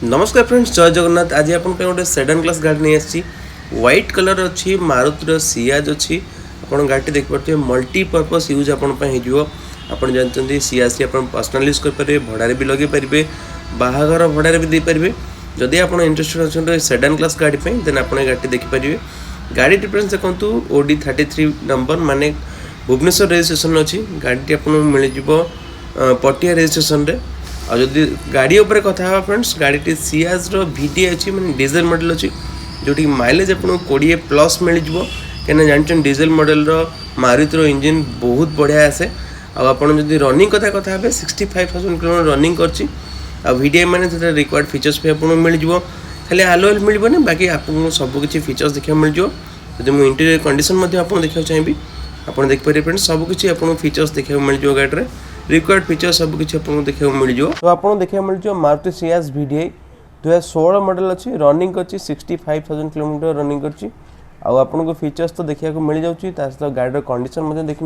नमस्कार फ्रेंड्स, जय जगन्नाथ। आज आप गोटे सेडान क्लास गाड़ी नहीं आसी व्हाइट कलर अच्छी मारुतिर सियाज अच्छी। आप गाड़ी देखिए मल्टीपर्पज यूज आप जानते सियाज आप पर्सनाल यूज करेंगे, भड़ारे भी लगे पारे, बाहागर भड़ारे भी देपारे। जदि आप इंटरेस्टेड अच्छा सेडान क्लास गाड़ी देन आप गाड़ी देखिपारे। गाड़ी डिफरेंस देखो ओडी 33 नंबर माने भुवनेश्वर रजिस्ट्रेशन अच्छी। गाड़ी आपको मिल पटिया रजिस्ट्रेशन रे। और जदि गाड़ी उपर कथा फ्रेंड्स, गाड़ी सियाज भिडी अच्छी मैंने डीजेल मॉडल अच्छी जोटी माइलेज आपको 20+ मिल जाए। कहीं जानते डीजेल मॉडल मारुतिर इंजिन बहुत बढ़िया आसे। आप रनिंग कथा 65,000 किलोमीटर रनिंग कर वीडियो मैंने रिक्वायर्ड फीचर्स भी आपको मिल जाए। खाली आलोएल मिलने बाकी आपको सबकि फीचर्स देखा मिल जाए। जब मुझे इंटीरियर कंडीशन देखा चाहिए आप देखिए फ्रेंड्स, सबकि आपको फीचर्स देखा मिल जाए। गाड़ी में रिक्वायर्ड फीचर्स सबकि आपको देखा मिल जाए। तो आपको देखा मिल जाए मारुति सियाज VDI 2016 मॉडल अच्छी, रनिंग कर 65,000 किलोमीटर रनिंग कर। आपको फीचर्स तो देखा मिल जाऊँगी। गाड़ी कंडीशन देखी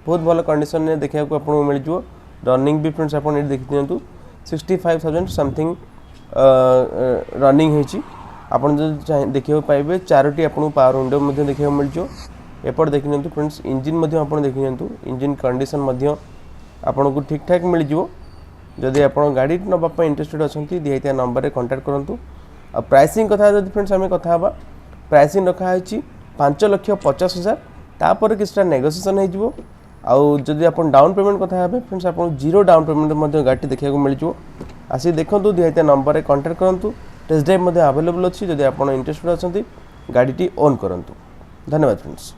बहुत भल कंडीशन में देखा आपको मिल जाए। रनिंग भी फ्रेंड्स आप देखी दिखाँ 65,000 समथिंग रनिंग होती। आप देखा पाइबे 4टी आपको पावर विंडो देखा मिल जाए। एपट देखी फ्रेंड्स इंजिन आप देखी इंजिन कंडीशन आपको ठीक ठाक मिल जाए। जदि आप गाड़ी नापी इंटरेस्टेड अच्छा दिखाई नंबर में कांटेक्ट करूँ। आ प्राइसिंग कथा जब फ्रेंड्स आम कथा प्राइसिंग रखाई 5,50,000 तापर किसी नेगोशिएशन हो। जदि आप डाउन पेमेंट कथा फ्रेंड्स आप 0 डाउन पेमेंट गाड़ी देखा मिल जाए। आसी देखूँ दिखाई नंबर में कांटेक्ट करूँ। टेस्ट ड्राइव अवेलेबल अच्छी। जदि आप इंटरेस्टेड अच्छा गाड़ी ओन करूँ। धन्यवाद फ्रेंड्स।